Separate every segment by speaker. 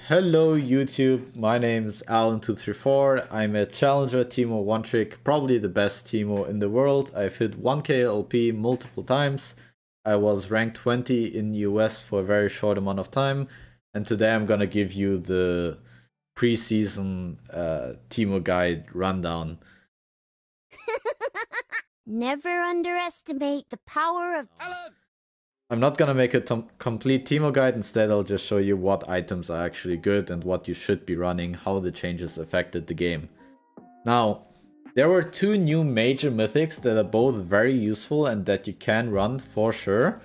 Speaker 1: Hello YouTube, my name's Alan234. I'm a challenger Teemo one trick, probably the best Teemo in the world. I've hit 1k LP multiple times. I was ranked 20 in US for a very short amount of time, and today I'm gonna give you the preseason Teemo guide rundown.
Speaker 2: Never underestimate the power of
Speaker 3: Alan!
Speaker 1: I'm not gonna make a complete Teemo guide, instead I'll just show you what items are actually good and what you should be running, how the changes affected the game. Now, there were two new major mythics that are both very useful and that you can run for sure.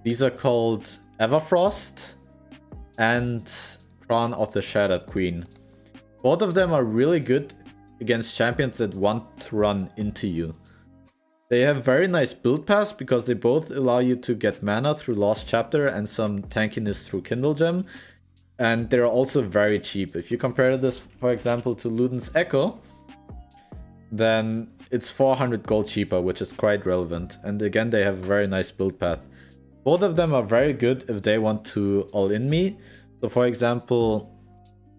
Speaker 1: These are called Everfrost and Crown of the Shattered Queen. Both of them are really good against champions that want to run into you. They have very nice build paths because they both allow you to get mana through Lost Chapter and some tankiness through Kindle Gem. And they're also very cheap. If you compare this, for example, to Luden's Echo, then it's 400 gold cheaper, which is quite relevant. And again, they have a very nice build path. Both of them are very good if they want to all-in me. So for example,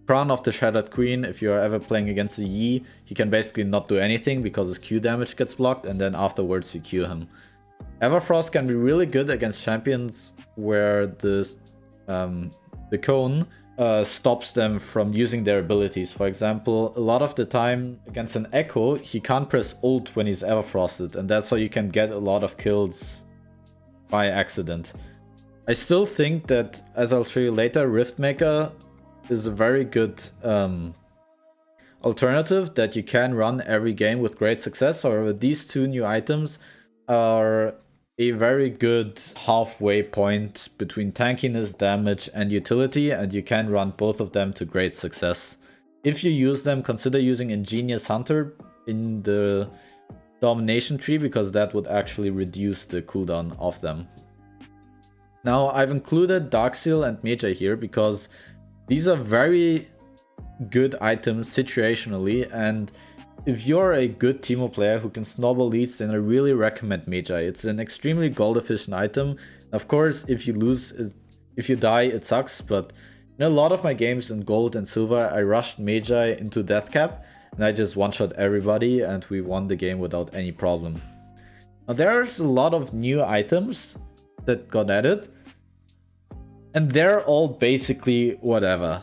Speaker 1: Crown of the Shattered Queen, if you're ever playing against the Yi, he can basically not do anything because his Q damage gets blocked, and then afterwards you Q him. Everfrost can be really good against champions where the cone stops them from using their abilities. For example, a lot of the time against an Echo, he can't press ult when he's Everfrosted, and that's how you can get a lot of kills by accident. I still think that, as I'll show you later, Riftmaker is a very good alternative that you can run every game with great success. However, these two new items are a very good halfway point between tankiness, damage, and utility, and you can run both of them to great success. If you use them, consider using Ingenious Hunter in the domination tree, because that would actually reduce the cooldown of them. Now, I've included Darksteel and Magi here because these are very good items situationally, and if you're a good Teemo player who can snowball leads, then I really recommend Magi. It's an extremely gold efficient item. Of course, if you die, it sucks, but in a lot of my games in gold and silver, I rushed Magi into death cap, and I just one-shot everybody, and we won the game without any problem. Now, there's a lot of new items that got added, and they're all basically whatever.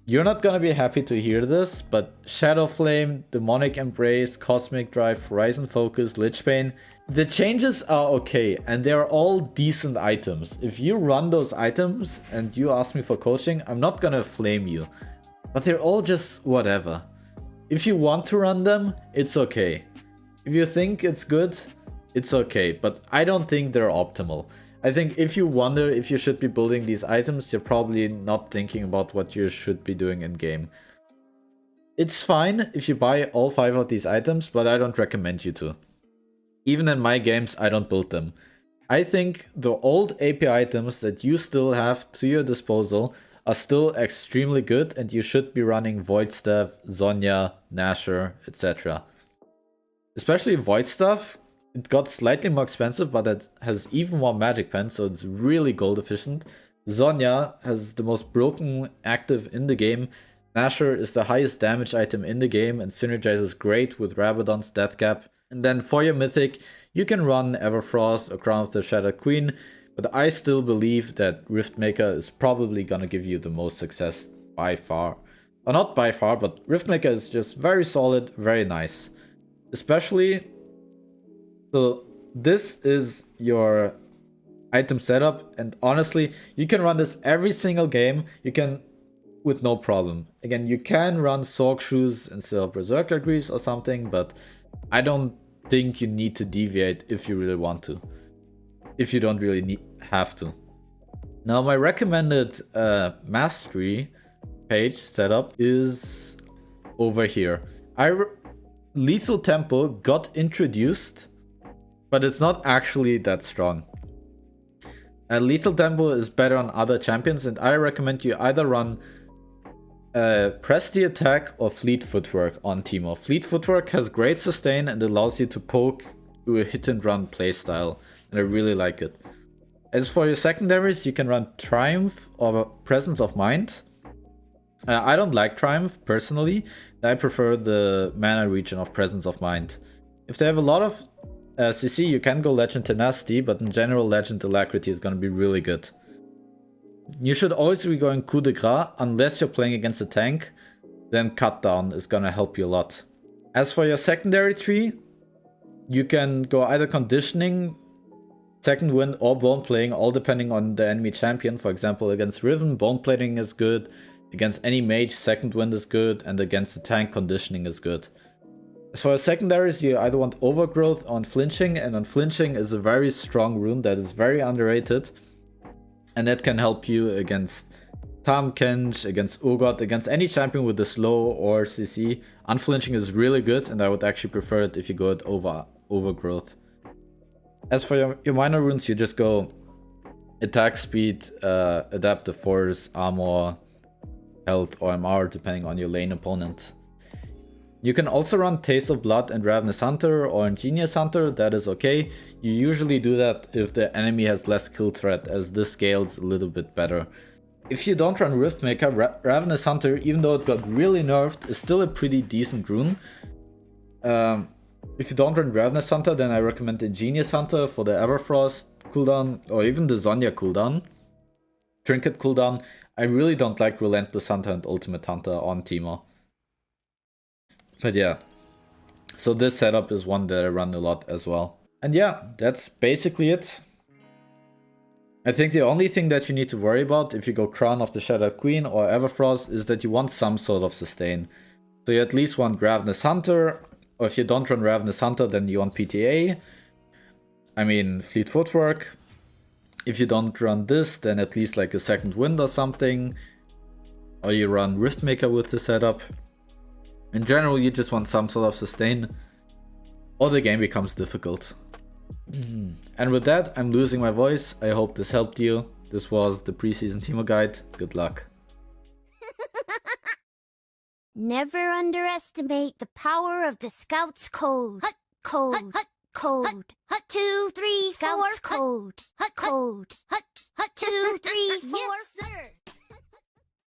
Speaker 1: You're not gonna be happy to hear this, but Shadow Flame, Demonic Embrace, Cosmic Drive, Horizon Focus, Lichbane, the changes are okay, and they're all decent items. If you run those items and you ask me for coaching, I'm not gonna flame you. But they're all just whatever. If you want to run them, it's okay. If you think it's good, it's okay, but I don't think they're optimal. I think if you wonder if you should be building these items, you're probably not thinking about what you should be doing in game. It's fine if you buy all 5 of these items, but I don't recommend you to. Even in my games, I don't build them. I think the old AP items that you still have to your disposal are still extremely good, and you should be running Void Staff, Zhonya, Nashor, etc. Especially Void Staff. It got slightly more expensive, but it has even more magic pen, so it's really gold efficient. Zhonya has the most broken active in the game. Nashor is the highest damage item in the game and synergizes great with Rabadon's death cap. And then for your mythic, you can run Everfrost or Crown of the Shattered Queen, but I still believe that Riftmaker is probably gonna give you the most success by far. Or not by far, but Riftmaker is just very solid, very nice. Especially, so this is your item setup, and honestly, you can run this every single game. You can with no problem. Again, you can run Sork Shoes instead of Berserker Greaves or something, but I don't think you need to deviate if you really want to. If you don't really have to. Now, my recommended mastery page setup is over here. Lethal Tempo got introduced, but it's not actually that strong. Lethal Tempo is better on other champions, and I recommend you either run Press the Attack or Fleet Footwork on Teemo. Fleet Footwork has great sustain and allows you to poke to a hit and run playstyle, and I really like it. As for your secondaries, you can run Triumph or Presence of Mind. I don't like Triumph, personally. I prefer the mana regen of Presence of Mind. If they have a lot of CC, you can go Legend Tenacity, but in general, Legend Alacrity is going to be really good. You should always be going Coup de Gras, unless you're playing against a tank. Then Cut Down is going to help you a lot. As for your secondary tree, you can go either Conditioning, Second Wind, or Bone Plating, all depending on the enemy champion. For example, against Riven, Bone Plating is good. Against any mage, Second Wind is good. And against the tank, Conditioning is good. As far as secondaries, you either want Overgrowth or Unflinching. And Unflinching is a very strong rune that is very underrated. And that can help you against Tahm Kench, against Urgot, against any champion with a slow or CC. Unflinching is really good, and I would actually prefer it if you go it over Overgrowth. As for your minor runes, you just go Attack Speed, Adaptive Force, Armor, Health, or MR, depending on your lane opponent. You can also run Taste of Blood and Ravenous Hunter or Ingenious Hunter, that is okay. You usually do that if the enemy has less kill threat, as this scales a little bit better. If you don't run Riftmaker, Ravenous Hunter, even though it got really nerfed, is still a pretty decent rune. If you don't run Ravenous Hunter, then I recommend Ingenious Hunter for the Everfrost cooldown, or even the Zonya cooldown. Trinket cooldown. I really don't like Relentless Hunter and Ultimate Hunter on Teemo. But yeah, so this setup is one that I run a lot as well. And yeah, that's basically it. I think the only thing that you need to worry about if you go Crown of the Shattered Queen or Everfrost is that you want some sort of sustain. So you at least want Ravenous Hunter, or if you don't run Ravenous Hunter, then you want PTA. I mean, Fleet Footwork. If you don't run this, then at least like a Second Wind or something. Or you run Riftmaker with the setup. In general, you just want some sort of sustain, or the game becomes difficult. And with that, I'm losing my voice. I hope this helped you. This was the preseason Teemo guide. Good luck.
Speaker 2: Never underestimate the power of the Scout's Code. Code. Code. 2, 3, Scouts Code. Code. 2, 3, 4. Yes, sir.